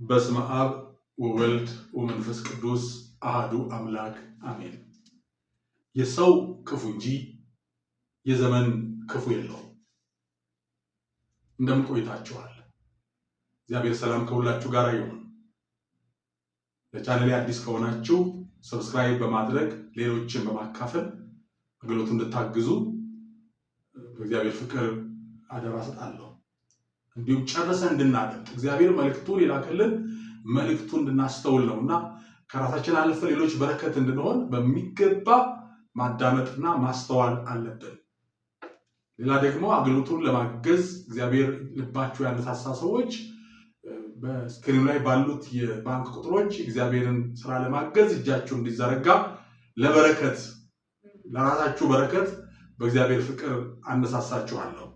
በስመ አብ ወወልድ ወመንፈስ ቅዱስ አሐዱ አምላክ አሜን። የሰው ክፉ እንጂ የዘመን ክፉ የለውም። እንደምን ቆይታችኋል? እግዚአብሔር ሰላም ከሁላችሁ ጋር ይሁን። ለቻናሌ አዲስ ከሆናችሁ ሰብስክራይብ በማድረግ ሌሎችን በማካፈል አገልግሎቱን እንድታግዙ በእግዚአብሔር ፍቅር አደራ ሰጣለሁ። እንዲሁም ጨርሰን እንድናደምጥ እግዚአብሔር መልእክቱን የላከልን መልእክቱን እንድናስተውል ነውና ከራሳችን አልፈ ሌሎች በረከት እንድንሆን በሚገባ ማዳመጥና ማስተዋል አለብን። ሌላ ደግሞ አገልግሎቱን ለማገዝ እግዚአብሔር ልባችሁ ያነሳሳ ሰዎች በስክሪኑ ላይ ባሉት የባንክ ቁጥሮች እግዚአብሔርን ስራ ለማገዝ እጃችሁ እንዲዘረጋ ለበረከት ለራሳችሁ በረከት በእግዚአብሔር ፍቅር አነሳሳችኋለሁ።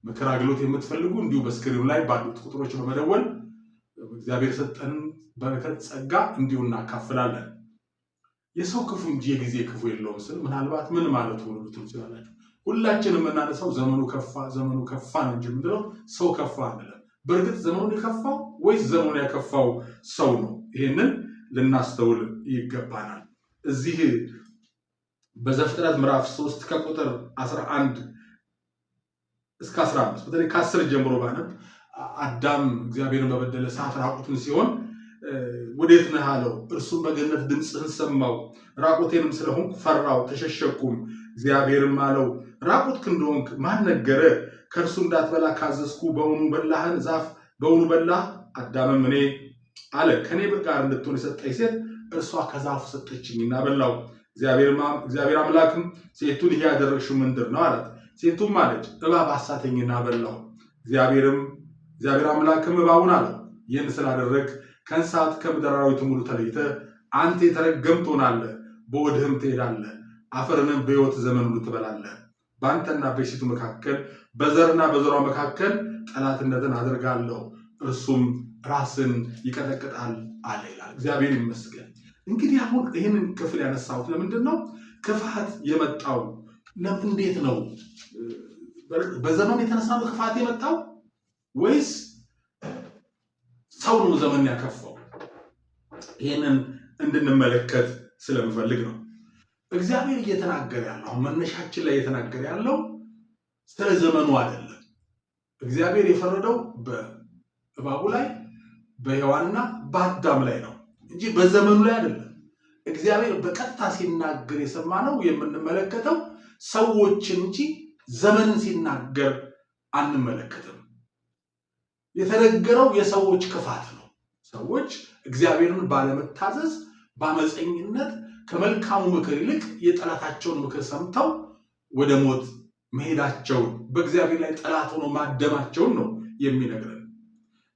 ምክር አገልግሎት የምትፈልጉ እንዲሁ በስክሪኑ ላይ ባሉት ቁጥሮች በመደወል እግዚአብሔር ሰጠንን በረከት ጸጋ እንዲሁ እናካፍላለን። የሰው ክፉ እንጂ የጊዜ ክፉ የለውም ስል ምናልባት ምን ማለት ነው ልትሉ ትችላላችሁ። ሁላችንም የምናነሳው ዘመኑ ከፋ ነው እንጂ ምንድነው ሰው ከፋ አንልም። በእርግጥ ዘመኑን የከፋው ወይስ ዘመኑ ያከፋው ሰው ነው? ይሄንን ልናስተውል ይገባናል። እዚህ በዘፍጥረት ምዕራፍ 3 ከቁጥር 11 እስከ 15 በተለይ ከ10 ጀምሮ ባነብ አዳም እግዚአብሔርን በበደለ ሰዓት ራቁቱን ሲሆን ወዴት ነህ አለው። እርሱም በገነት ድምፅህን ሰማው፣ ራቁቴንም ስለሆንኩ ፈራው ተሸሸኩም። እግዚአብሔርም አለው ራቁትክ እንደሆንክ ማን ነገረ? ከእርሱ እንዳትበላ ካዘዝኩ በውኑ በላህን? ዛፍ በውኑ በላህ? አዳምም እኔ አለ። ከኔ ጋር እንድትሆን የሰጠኝ ሴት እርሷ ከዛፉ ሰጠችኝና በላው። እግዚአብሔር አምላክም ሴቱን ይሄ ያደረግሽው ምንድር ነው አላት። ሴቱም አለች እባብ አሳተኝና በላው። እግዚአብሔር አምላክም እባቡን አለው ይህን ስላደረግ ከእንስሳት ከምድር አራዊት ሁሉ ተለይተህ አንተ የተረገምክ ትሆናለህ፣ በሆድህም ትሄዳለህ፣ አፈርንም በሕይወት ዘመን ሁሉ ትበላለህ። በአንተና በሴቱ መካከል በዘርና በዘሯ መካከል ጠላትነትን አደርጋለሁ፣ እርሱም ራስን ይቀጠቅጣል አለ ይላል። እግዚአብሔር ይመስገን። እንግዲህ አሁን ይህንን ክፍል ያነሳሁት ለምንድን ነው? ክፋት የመጣው እንዴት ነው? በዘመን የተነሳ ነው ክፋት የመጣው ወይስ ሰው ነው ዘመን ያከፋው? ይህንን እንድንመለከት ስለምፈልግ ነው። እግዚአብሔር እየተናገረ ያለው መነሻችን ላይ እየተናገረ ያለው ስለ ዘመኑ አይደለም። እግዚአብሔር የፈረደው በእባቡ ላይ በሔዋንና በአዳም ላይ ነው እንጂ በዘመኑ ላይ አይደለም። እግዚአብሔር በቀጥታ ሲናገር የሰማነው የምንመለከተው ሰዎችን እንጂ ዘመንን ሲናገር አንመለከትም። የተነገረው የሰዎች ክፋት ነው። ሰዎች እግዚአብሔርን ባለመታዘዝ በአመፀኝነት ከመልካሙ ምክር ይልቅ የጠላታቸውን ምክር ሰምተው ወደ ሞት መሄዳቸውን በእግዚአብሔር ላይ ጠላት ሆኖ ማደማቸውን ነው የሚነግረን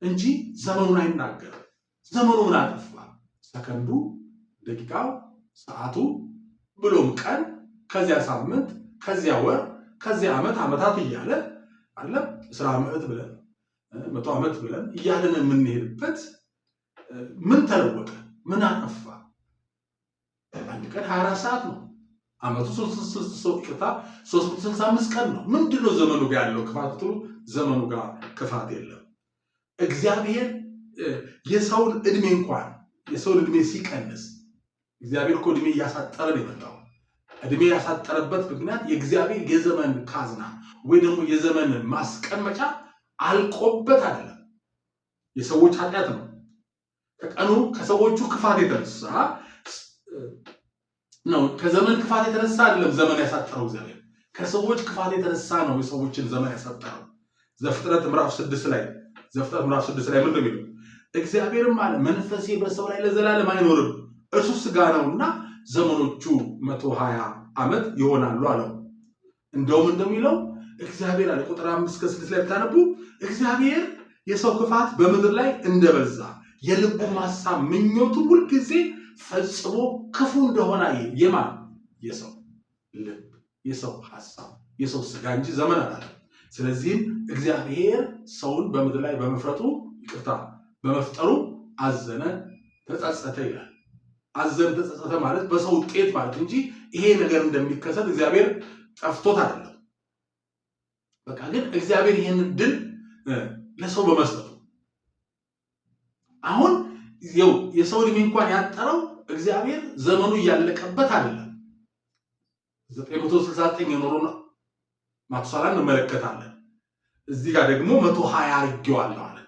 እንጂ ዘመኑን አይናገርም። ዘመኑ ምን አጠፋ? ሰከንዱ፣ ደቂቃው፣ ሰዓቱ ብሎም ቀን፣ ከዚያ ሳምንት፣ ከዚያ ወር፣ ከዚያ ዓመታት እያለ አለ 10 ዓመት ብለን 100 ዓመት ብለን እያለን የምንሄድበት ምን ተለወጠ? ምን አጠፋ? አንድ ቀን 24 ሰዓት ነው። ዓመቱ 365 ቀን ነው። ምንድነው ዘመኑ ጋር ያለው ክፋት? ዘመኑ ጋር ክፋት የለም። እግዚአብሔር የሰውን እድሜ ሲቀንስ እግዚአብሔር እኮ እድሜ እያሳጠረ ነው የመጣው። እድሜ ያሳጠረበት ምክንያት የእግዚአብሔር የዘመን ካዝና ወይ ደግሞ የዘመን ማስቀመጫ አልቆበት አይደለም፣ የሰዎች ኃጢአት ነው። ከሰዎቹ ክፋት የተነሳ ነው። ከዘመን ክፋት የተነሳ አይደለም ዘመን ያሳጠረው እግዚአብሔር፣ ከሰዎች ክፋት የተነሳ ነው የሰዎችን ዘመን ያሳጠረው። ዘፍጥረት ምዕራፍ 6 ላይ ምን እንደሚለው እግዚአብሔርም አለ መንፈሴ በሰው ላይ ለዘላለም አይኖርም፣ እርሱ ሥጋ ነውና ዘመኖቹ 120 ዓመት ይሆናሉ አለው። እንደውም እንደሚለው እግዚአብሔር አለ ቁጥር 5-6 ላይ ብታነቡ እግዚአብሔር የሰው ክፋት በምድር ላይ እንደበዛ የልቡ ሐሳብ ምኞቱ ሁልጊዜ ፈጽሞ ክፉ እንደሆነ የማን የሰው ልብ፣ የሰው ሐሳብ፣ የሰው ሥጋ እንጂ ዘመን አላለ። ስለዚህም እግዚአብሔር ሰውን በምድር ላይ በመፍጠሩ አዘነ፣ ተጸጸተ ይላል። አዘነ ተጸጸተ ማለት በሰው ውጤት ማለት እንጂ ይሄ ነገር እንደሚከሰት እግዚአብሔር ጠፍቶት አይደለም። በቃ ግን እግዚአብሔር ይሄንን ድል ለሰው በመስጠቱ የሰው ዕድሜ እንኳን ያጠረው እግዚአብሔር ዘመኑ እያለቀበት አይደለም። 969 የኖረው ማቱሳላን እንመለከታለን። እዚህ ጋር ደግሞ 120 አድርጌዋለሁ አለ።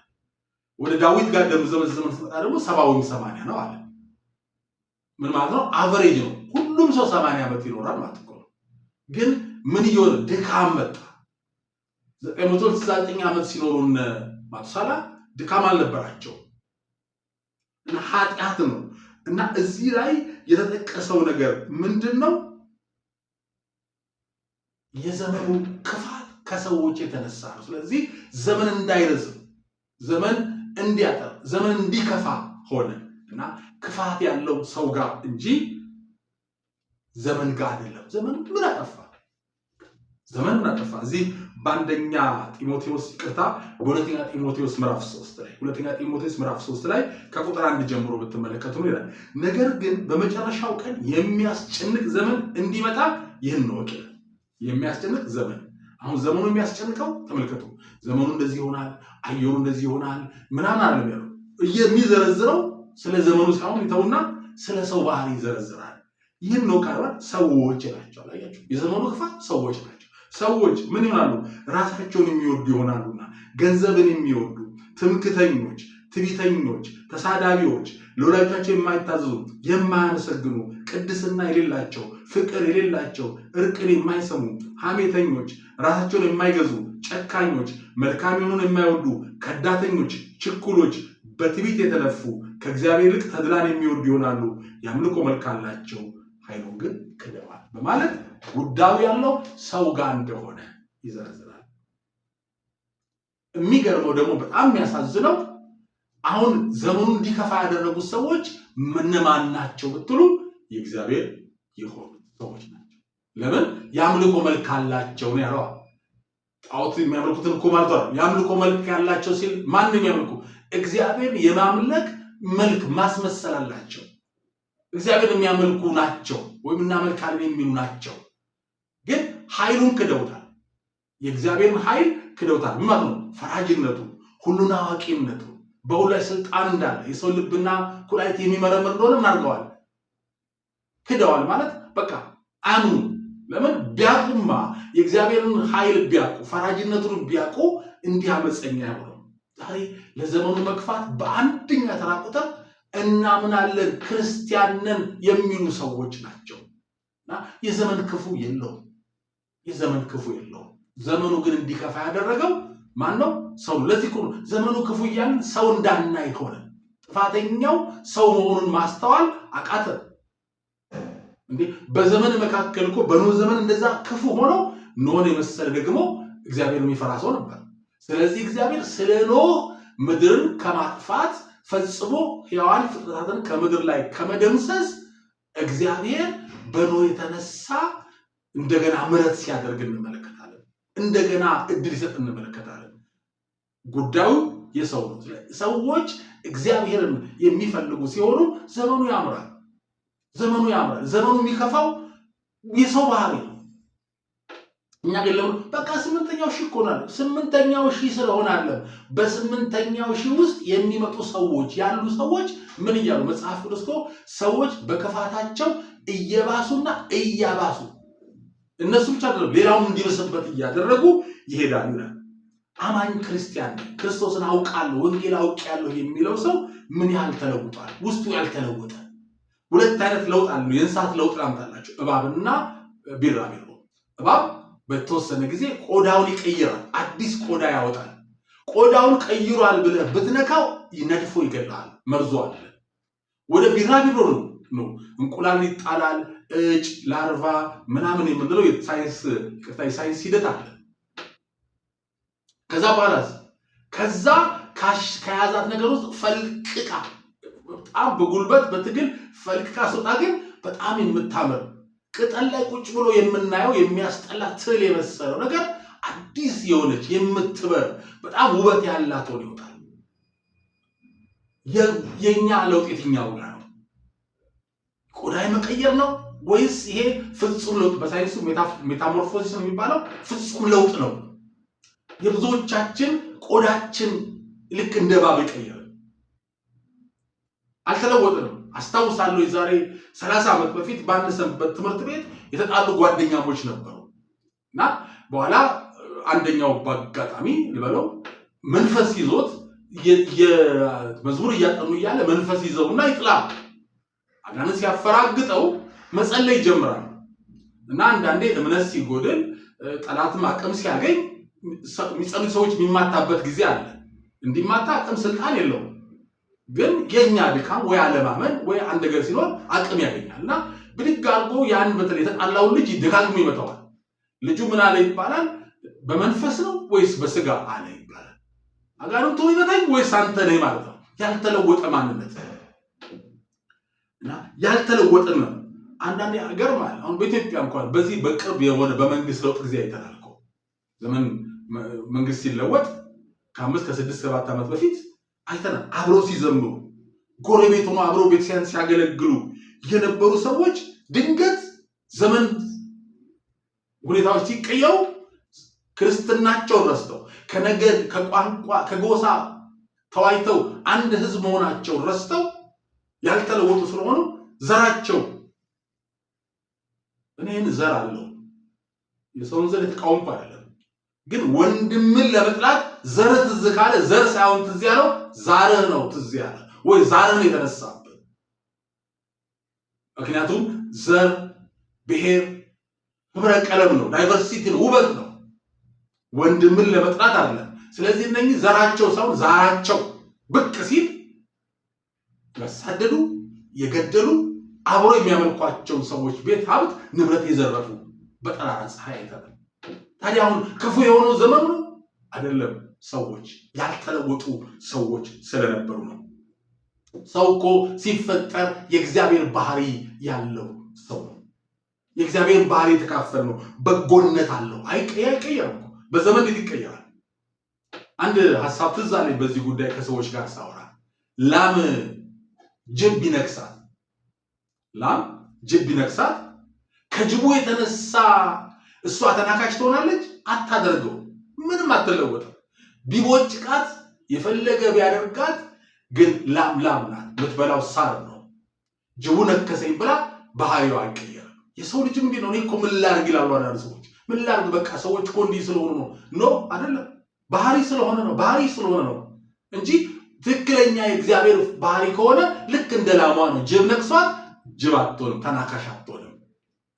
ወደ ዳዊት ጋር ዘመን ስመጣ ደግሞ 70 ወይም 80 ነው አለ። ምን ማለት ነው? አቨሬጅ ነው። ሁሉም ሰው 80 ዓመት ይኖራል ማለት ነው። ግን ምን ይሆን? ድካም መጣ። 969 ዓመት ሲኖሩን ማቱሳላ ድካም አልነበራቸው እና ኃጢአት ነው። እና እዚህ ላይ የተጠቀሰው ነገር ምንድነው? የዘመኑ ክፋት ከሰዎች የተነሳ ነው። ስለዚህ ዘመን እንዳይረዝም፣ ዘመን እንዲያጠር፣ ዘመን እንዲከፋ ሆነ እና ክፋት ያለው ሰው ጋር እንጂ ዘመን ጋር አይደለም። ዘመን ምን አጠፋ? ዘመን ምን አጠፋ? እዚህ በአንደኛ ጢሞቴዎስ በሁለተኛ ጢሞቴዎስ ምዕራፍ 3 ላይ ሁለተኛ ጢሞቴዎስ ምዕራፍ 3 ላይ ከቁጥር 1 ጀምሮ ብትመለከቱ ነው ይላል። ነገር ግን በመጨረሻው ቀን የሚያስጨንቅ ዘመን እንዲመጣ ይህን ነው ወቂ። የሚያስጨንቅ ዘመን። አሁን ዘመኑ የሚያስጨንቀው ተመልከቱ። ዘመኑ እንደዚህ ይሆናል፣ አየሩ እንደዚህ ይሆናል ምናምን አይደለም ያለው። የሚዘረዝረው ስለ ዘመኑ ሳይሆን ይተውና ስለ ሰው ባህሪ ይዘረዝራል። ይህን ነው ካርባ ሰዎች ናቸው። አያችሁ፣ የዘመኑ ክፋት ሰዎች ናቸው። ሰዎች ምን ይሆናሉ? ራሳቸውን የሚወዱ ይሆናሉና፣ ገንዘብን የሚወዱ፣ ትምክተኞች፣ ትዕቢተኞች፣ ተሳዳቢዎች፣ ለወላጆቻቸው የማይታዘዙ፣ የማያመሰግኑ፣ ቅድስና የሌላቸው፣ ፍቅር የሌላቸው፣ እርቅን የማይሰሙ፣ ሐሜተኞች፣ ራሳቸውን የማይገዙ፣ ጨካኞች፣ መልካም የሆኑን የማይወዱ፣ ከዳተኞች፣ ችኩሎች፣ በትዕቢት የተነፉ፣ ከእግዚአብሔር ይልቅ ተድላን የሚወዱ ይሆናሉ። የአምልኮ መልክ አላቸው፣ ኃይሉን ግን ክደዋል በማለት ጉዳዩ ያለው ሰው ጋር እንደሆነ ይዘረዝራል። የሚገርመው ደግሞ በጣም የሚያሳዝነው አሁን ዘመኑ እንዲከፋ ያደረጉት ሰዎች እነማን ናቸው ብትሉ የእግዚአብሔር የሆኑ ሰዎች ናቸው። ለምን? የአምልኮ መልክ አላቸው ነው ያለው። ጣዖት የሚያመልኩትን እኮ ማለት ነው። የአምልኮ መልክ ያላቸው ሲል ማንም የሚያመልኩ እግዚአብሔር የማምለክ መልክ ማስመሰል አላቸው። እግዚአብሔር የሚያመልኩ ናቸው ወይም እናመልካለን የሚሉ ናቸው። ግን ኃይሉን ክደውታል። የእግዚአብሔርን ኃይል ክደውታል። ምን ማለት ነው? ፈራጅነቱ፣ ሁሉን አዋቂነቱ፣ በሁሉ ላይ ስልጣን እንዳለ፣ የሰው ልብና ኩላሊት የሚመረምር እንደሆነ ምን አድርገዋል? ክደዋል ማለት በቃ አምኑ። ለምን? ቢያቁማ የእግዚአብሔርን ኃይል ቢያቁ፣ ፈራጅነቱን ቢያቁ እንዲህ አመፀኛ አይሆንም። ዛሬ ለዘመኑ መክፋት በአንደኛ ተራ ቁጥር እናምናለን ክርስቲያንን የሚሉ ሰዎች ናቸው። እና የዘመን ክፉ የለውም። የዘመን ክፉ የለውም። ዘመኑ ግን እንዲከፋ ያደረገው ማን ነው? ሰው። ለዚህ እኮ ዘመኑ ክፉ እያልን ሰው እንዳናይ ሆነ። ጥፋተኛው ሰው መሆኑን ማስተዋል አቃተ። እንዴ በዘመን መካከል እኮ በኖህ ዘመን እንደዛ ክፉ ሆነው ኖህን የመሰለ ደግሞ እግዚአብሔር የሚፈራ ሰው ነበር። ስለዚህ እግዚአብሔር ስለ ኖህ ምድርን ከማጥፋት ፈጽሞ ሕያዋን ፍጥረታትን ከምድር ላይ ከመደምሰስ እግዚአብሔር በኖህ የተነሳ እንደገና ምሕረት ሲያደርግ እንመለከታለን። እንደገና እድል ይሰጥ እንመለከታለን። ጉዳዩ የሰው ነው። ሰዎች እግዚአብሔርን የሚፈልጉ ሲሆኑ ዘመኑ ያምራል። ዘመኑ ያምራል። ዘመኑ የሚከፋው የሰው ባህሪ ነው። እኛ ግን ለምን በቃ 8ኛው ሺህ ሆናል። 8ኛው ሺህ ስለሆነ አለ። በ8ኛው ሺህ ውስጥ የሚመጡ ሰዎች ያሉ ሰዎች ምን እያሉ መጽሐፍ ቅዱስ እኮ ሰዎች በክፋታቸው እየባሱና እያባሱ እነሱ ብቻ አይደለም ሌላውን እንዲበስበት እያደረጉ ይሄዳሉ ይላል። አማኝ ክርስቲያን ክርስቶስን አውቃለሁ ወንጌል አውቃለሁ የሚለው ሰው ምን ያህል ተለውጧል? ውስጡ ያልተለወጠ ሁለት አይነት ለውጥ አለ። የእንስሳት ለውጥ ላምጣላችሁ። እባብና ቢራቢሮ። እባብ በተወሰነ ጊዜ ቆዳውን ይቀይራል፣ አዲስ ቆዳ ያወጣል። ቆዳውን ቀይሯል ብለህ ብትነካው ይነድፎ ይገላል፣ መርዞ አለ። ወደ ቢራቢሮ ነው እንቁላል ይጣላል፣ እጭ ላርቫ ምናምን የምንለው የሳይንስ ሂደት አለ። ከዛ በኋላ ከዛ ከያዛት ነገር ውስጥ ፈልቅቃ በጣም በጉልበት በትግል ፈልቅቃ ስትወጣ ግን በጣም የምታምር ቅጠል ላይ ቁጭ ብሎ የምናየው የሚያስጠላ ትል የመሰለው ነገር አዲስ የሆነች የምትበር በጣም ውበት ያላት ሆኖ ይወጣል። የኛ ለውጥ የትኛው ጋር ነው? ቆዳ መቀየር ነው ወይስ ይሄ ፍጹም ለውጥ? በሳይንሱ ሜታሞርፎሲስ ነው የሚባለው። ፍጹም ለውጥ ነው። የብዙዎቻችን ቆዳችን ልክ እንደ እባብ ይቀየራል። አልተለወጥንም። አስታውሳለሁ የዛሬ 30 ዓመት በፊት በአንድ ሰንበት ትምህርት ቤት የተጣሉ ጓደኛሞች ነበሩ እና በኋላ አንደኛው በአጋጣሚ ልበለው መንፈስ ይዞት የመዝሙር እያጠኑ እያለ መንፈስ ይዘውና ይጥላል። አጋንንት ሲያፈራግጠው መጸለይ ይጀምራል እና አንዳንዴ እምነት ሲጎድል ጠላትም አቅም ሲያገኝ የሚጸልዩ ሰዎች የሚማታበት ጊዜ አለ። እንዲማታ አቅም ስልጣን የለውም፣ ግን የኛ ድካም ወይ አለማመን ወይ አንድ ነገር ሲኖር አቅም ያገኛል እና ብድግ አድርጎ ያን በተለይ የተጣላውን ልጅ ደጋግሞ ይመታዋል። ልጁ ምን አለ ይባላል? በመንፈስ ነው ወይስ በስጋ አለ ይባላል። አጋንንቱ ይመታኝ ወይስ አንተ ነህ ማለት ነው። ያልተለወጠ ማንነት እና ያልተለወጠ ነው። አንዳንዴ አገር ማለት አሁን በኢትዮጵያ እንኳን በዚህ በቅርብ የሆነ በመንግስት ለውጥ ጊዜ አይተናል እኮ ዘመን መንግስት ሲለወጥ ከ5 ከ6 7 ዓመት በፊት አይተናል። አብረው ሲዘምሩ ጎረቤት ሆኖ አብረው ቤተክርስቲያን ሲያገለግሉ የነበሩ ሰዎች ድንገት ዘመን ሁኔታዎች ሲቀየሩ ክርስትናቸውን ረስተው ከነገድ ከቋንቋ ከጎሳ ተዋይተው አንድ ህዝብ መሆናቸውን ረስተው ያልተለወጡ ስለሆኑ ዘራቸው እኔን ዘር አለው የሰውን ዘር የተቃወምኩ አይደለም፣ ግን ወንድምን ለመጥላት ዘር ትዝ ካለ ዘር ሳይሆን ትዝ ያለው ዛርህ ነው ትዝ ያለ ወይ ዛርህ ነው የተነሳበት። ምክንያቱም ዘር ብሔር ህብረ ቀለም ነው፣ ዳይቨርሲቲ ነው፣ ውበት ነው። ወንድምን ለመጥላት አይደለም። ስለዚህ እነኚህ ዘራቸው ሳይሆን ዛራቸው ብቅ ሲል ያሳደዱ የገደሉ አብሮ የሚያመልኳቸው ሰዎች ቤት ሀብት ንብረት የዘረፉ በጠራራ ፀሐይ አይተናል። ታዲያ አሁን ክፉ የሆነው ዘመኑ አይደለም፣ ሰዎች ያልተለወጡ ሰዎች ስለነበሩ ነው። ሰው እኮ ሲፈጠር የእግዚአብሔር ባህሪ ያለው ሰው ነው። የእግዚአብሔር ባህሪ የተካፈለ ነው። በጎነት አለው። አይቀየርም። በዘመን እንዴት ይቀየራል? አንድ ሐሳብ ትዝ አለኝ በዚህ ጉዳይ ከሰዎች ጋር ሳወራ። ላም ጅብ ይነክሳል። ላም ጅብ ይነክሳል። ከጅቡ የተነሳ እሷ ተናካሽ ትሆናለች? አታደርገው። ምንም አትለወጥም። ቢቦጭቃት የፈለገ ቢያደርጋት ግን ላም ናት። የምትበላው ሳር ነው። ጅቡ ነከሰኝ ብላ ባህሪዋ አይቀየርም። የሰው ልጅ እንዲህ ነው። እኔ እኮ ምን ላድርግ ይላሉ አንዳንድ ሰዎች። ምን ላድርግ በቃ ሰዎች እኮ እንዲህ ስለሆኑ ነው። ኖ አይደለም፣ ባህሪ ስለሆነ ነው እንጂ ትክክለኛ የእግዚአብሔር ባህሪ ከሆነ ልክ እንደ ላሟ ነው። ጅብ ነክሷት ጅብ አትሆንም፣ ተናካሽ አትሆንም።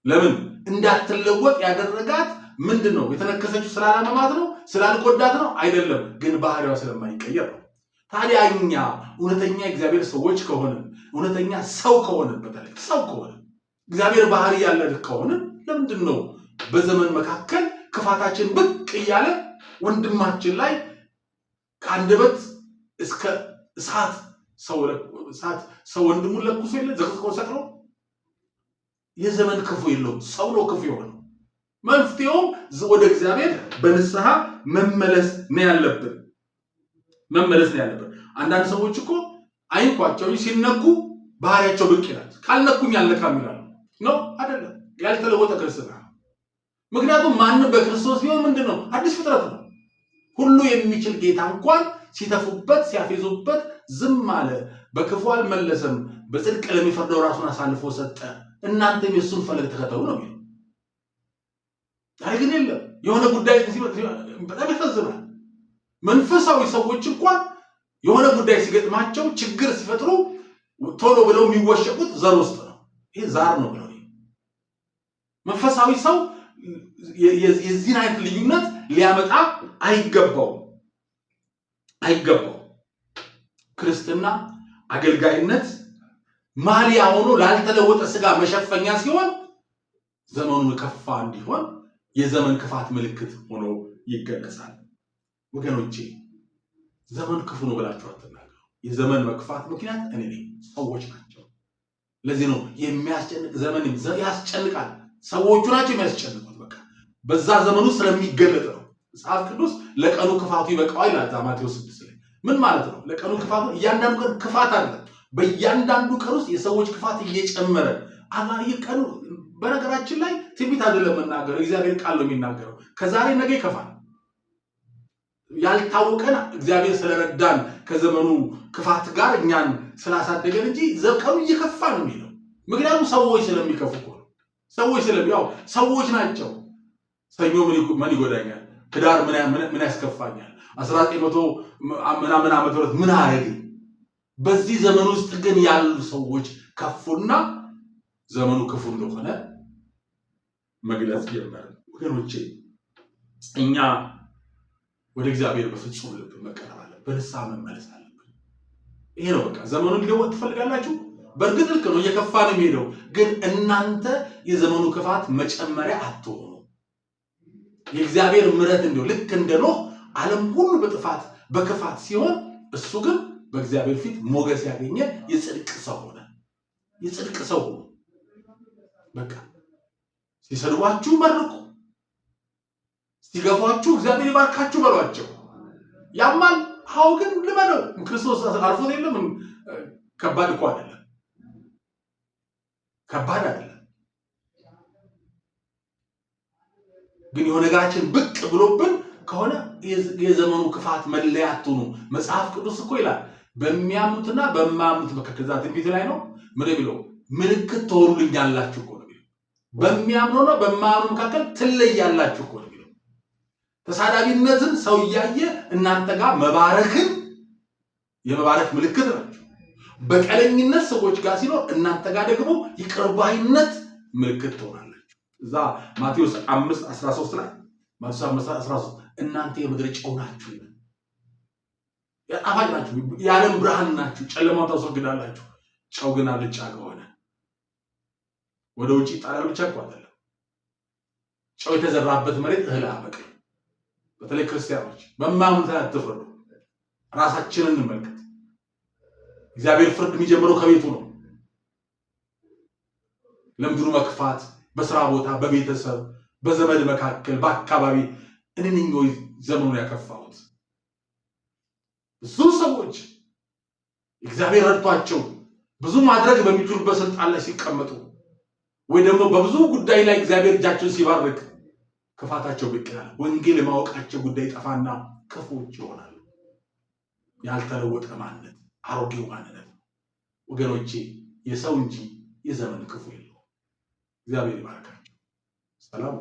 ለምን? እንዳትለወጥ ያደረጋት ምንድን ነው? የተነከሰችው ስላላመማት ነው? ስላልጎዳት ነው? አይደለም፣ ግን ባህሪዋ ስለማይቀየር ነው። ታዲያ እኛ እውነተኛ የእግዚአብሔር ሰዎች ከሆነ እውነተኛ ሰው ከሆነ በተለይ ሰው ከሆነ እግዚአብሔር ባህሪ ያለን ከሆነ ለምንድን ነው በዘመን መካከል ክፋታችን ብቅ እያለ ወንድማችን ላይ ከአንደበት እስከ እሳት ሰው ወንድሙን ለኩሶ የለ ዘቅዝቆ ሰቅሎ? የዘመን ክፉ የለውም፣ ሰው ነው ክፉ የሆነው። መፍትሄውም ወደ እግዚአብሔር በንስሐ መመለስ ነው ያለብን። አንዳንድ ሰዎች እኮ አይንኳቸው ሲነኩ ባህሪያቸው ብቅ ይላል። ካልነኩኝ አልነካም ይላሉ። ነው አይደለም? ያልተለወጠ ክርስትና። ምክንያቱም ማንም በክርስቶስ ቢሆን ምንድን ነው? አዲስ ፍጥረት ነው። ሁሉ የሚችል ጌታ እንኳን ሲተፉበት ሲያፌዙበት ዝም አለ፣ በክፉ አልመለሰም፣ በጽድቅ ለሚፈርደው ራሱን አሳልፎ ሰጠ፣ እናንተም የሱን ፈለግ ተከተሉ ነው የሚለው። ዛሬ ግን የለም። የሆነ ጉዳይ በጣም ያሳዝናል። መንፈሳዊ ሰዎች እንኳን የሆነ ጉዳይ ሲገጥማቸው ችግር ሲፈጥሩ ቶሎ ብለው የሚወሸቁት ዘር ውስጥ ነው። ይሄ ዛር ነው ብለው መንፈሳዊ ሰው የዚህን አይነት ልዩነት ሊያመጣ አይገባው። ክርስትና አገልጋይነት ማሊያ ሆኖ ላልተለወጠ ስጋ መሸፈኛ ሲሆን ዘመኑ ከፋ እንዲሆን የዘመን ክፋት ምልክት ሆኖ ይገለጻል። ወገኖቼ ዘመን ክፉ ነው ብላችሁ አትናገሩ። የዘመን መክፋት ምክንያት እኔ ነኝ፣ ሰዎች ናቸው። ለዚህ ነው የሚያስጨንቅ ዘመን ያስጨንቃል። ሰዎቹ ናቸው የሚያስጨንቁት። በቃ በዛ ዘመኑ ስለሚገለጥ ነው። መጽሐፍ ቅዱስ ለቀኑ ክፋቱ ይበቃዋል ይላል ማቴዎስ 6 ላይ። ምን ማለት ነው? ለቀኑ ክፋቱ እያንዳንዱ ቀን ክፋት አለ። በእያንዳንዱ ቀን ውስጥ የሰዎች ክፋት እየጨመረ ቀኑ። በነገራችን ላይ ትንቢት አይደለም መናገር፣ እግዚአብሔር ቃል ነው የሚናገረው። ከዛሬ ነገ ይከፋል። ያልታወቀን እግዚአብሔር ስለረዳን ከዘመኑ ክፋት ጋር እኛን ስላሳደገን እንጂ ዘቀኑ እየከፋ ነው የሚለው። ምክንያቱም ሰዎች ስለሚከፉ እኮ ነው። ሰዎች ናቸው። ሰኞ ምን ይጎዳኛል? ህዳር ምን ያስከፋኛል? 1900 ምናምን ዓመተ ምህረት ምን አረገኝ? በዚህ ዘመን ውስጥ ግን ያሉ ሰዎች ከፉና ዘመኑ ክፉ እንደሆነ መግለጽ ጀመርን። ወገኖቼ እኛ ወደ እግዚአብሔር በፍጹም ልብ መቀረብ አለብን፣ በንስሐ መመለስ አለብን። ይሄ ነው በቃ። ዘመኑን ሊለወጥ ትፈልጋላችሁ? በእርግጥ ልክ ነው፣ እየከፋ ነው የሚሄደው። ግን እናንተ የዘመኑ ክፋት መጨመሪያ አትሆኑ። የእግዚአብሔር ምሕረት እንደው ልክ እንደ ኖህ ዓለም ሁሉ በክፋት ሲሆን እሱ ግን በእግዚአብሔር ፊት ሞገስ ያገኘ የጽድቅ ሰው ሆነ። የጽድቅ ሰው ሆነ። በቃ ሲሰድቧችሁ መርቁ፣ ሲገፏችሁ እግዚአብሔር ይባርካችሁ በሏቸው። ያማል አው ግን ልመነው። ክርስቶስ አልፎት የለም። ከባድ እኮ አይደለም፣ ከባድ አይደለም። ግን የሆነ ነገራችን ብቅ ብሎብን ከሆነ የዘመኑ ክፋት መለያ አትሁኑ። መጽሐፍ ቅዱስ እኮ ይላል በሚያምኑትና በማያምኑት መካከል ዛት ትንቢት ላይ ነው ምን ብለው ምልክት ትሆኑልኛላችሁ እኮ ነው። በሚያምኑና በማያምኑ መካከል ትለያላችሁ እኮ ነው። ተሳዳቢነትን ሰው እያየ እናንተ ጋር መባረክን የመባረክ ምልክት ናቸው። በቀለኝነት ሰዎች ጋር ሲኖር እናንተ ጋር ደግሞ ይቅርባይነት ምልክት ትሆናላችሁ። እዛ ማቴዎስ 5:13 ላይ ማቴዎስ 5:13 እናንተ የምድር ጨው ናችሁ፣ ጣፋጭ ናችሁ፣ የዓለም ብርሃን ናችሁ፣ ጨለማውን ታስወግዳላችሁ። ጨው ግን አልጫ ከሆነ ወደ ውጪ ጣላል ብቻ እኮ አይደለም። ጨው የተዘራበት መሬት እህል አያበቅልም። በተለይ ክርስቲያኖች በማያምኑት ላይ አትፍረዱ። ራሳችንን እንመልከት። እግዚአብሔር ፍርድ የሚጀምረው ከቤቱ ነው። ለምድሩ መክፋት በስራ ቦታ፣ በቤተሰብ፣ በዘመድ መካከል፣ በአካባቢ እነኝህ ወይ ዘመኑን ያከፋሁት ብዙ ሰዎች እግዚአብሔር ረድቷቸው ብዙ ማድረግ በሚችሉበት ስልጣን ላይ ሲቀመጡ ወይ ደግሞ በብዙ ጉዳይ ላይ እግዚአብሔር እጃቸውን ሲባርክ ክፋታቸው ብቅ ይላል። ወንጌል የማወቃቸው ጉዳይ ጠፋና ክፉዎች ይሆናሉ። ያልተለወጠ ማንነት፣ አሮጌው ማንነት። ወገኖቼ የሰው እንጂ የዘመን ክፉ የለው። እግዚአብሔር ይባርካቸው። ሰላም